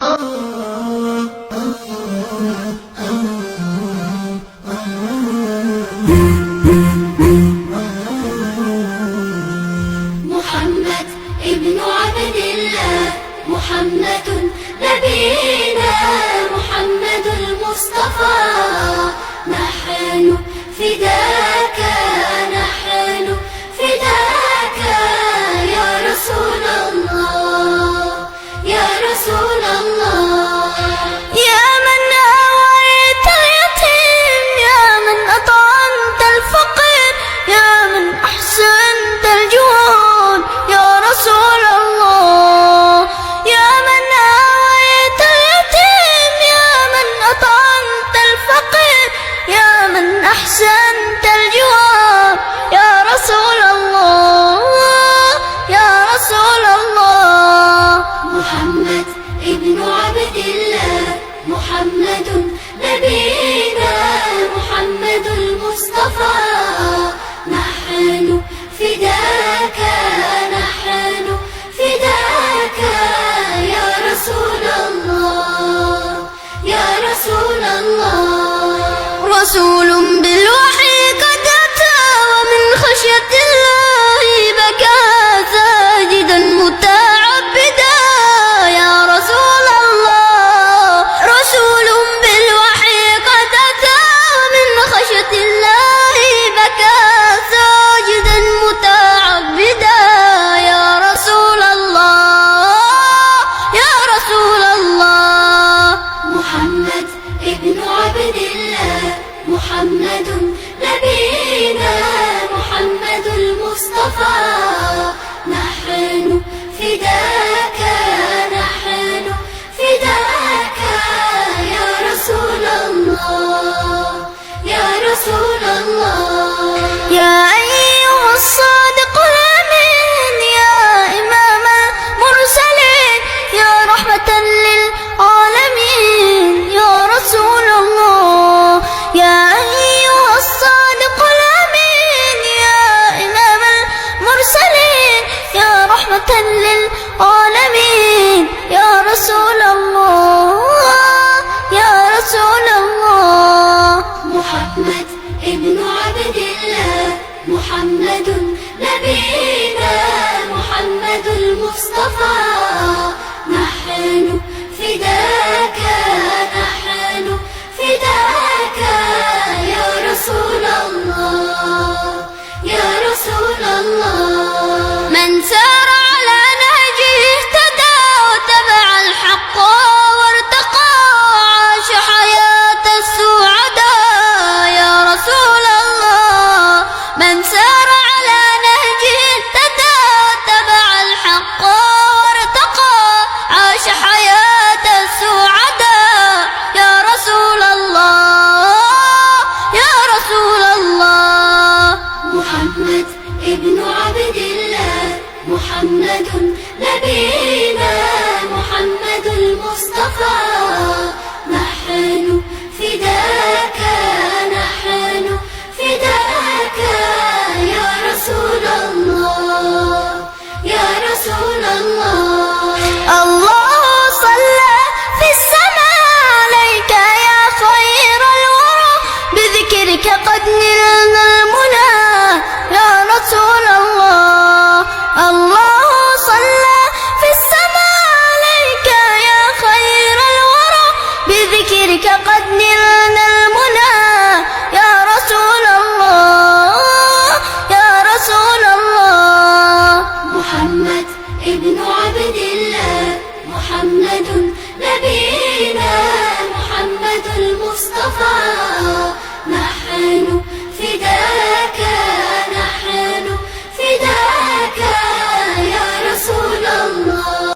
محمد ابن عبد الله، محمد نبينا، محمد المصطفى. نحن فداك، نحن فداك يا رسول الله، يا رسول الله. يا من آويت اليتيم، يا من أطعمت الفقير، يا من أحسنت الجود يا رسول الله. يا من آويت اليتيم، يا من أطعمت الفقير، يا من أحسنت الجود يا رسول الله، يا رسول الله. محمد ابن عبد الله، محمد نبينا، محمد المصطفى. نحن فداك، نحن فداك يا رسول الله، يا رسول الله. رسول بالوحي قد أتى، ومن خشية الله بكى ساجدا متعبدا يا رسول الله. رسول بالوحي قد أتى، ومن خشية الله بكى ساجدا متعبدا يا رسول الله، يا رسول الله. محمد ابن عبد الله، محمد نبينا، محمد المصطفى. نحن فداك، نحن فداك يا رسول الله، يا رسول الله. يا أيها الصادق الأمين، يا إمام المرسلين، يا رحمة للعالمين يا رسول الله. يا أيها الصادق الأمين، يا إمام المرسلين، يا رحمة للعالمين يا رسول الله، يا رسول الله. محمد ابن عبد الله، محمد نبينا، محمد المصطفى. نحن فداك، نحن فداك يا رسول الله، يا رسول الله. من سار على نهجه اهتدى، وتبع الحق وارتقى، عاش حياة السعداء يا رسول الله. من سار على نهجه اهتدى، وتبع الحق وارتقى، عاش حياة السعداء يا رسول الله، يا رسول الله. محمد ابن عبد الله، محمد نبينا، محمد المصطفى. نحن فداك، نحن فداك يا رسول الله، يا رسول الله. الله صلى في السماء عليك يا خير الورى، بذكرك قد نلنا المنى يا رسول الله. الله صلى في السماء عليك يا خير الورى، بذكرك قد نلنا المنى يا رسول الله، يا رسول الله. محمد ابن عبد الله، محمد نبي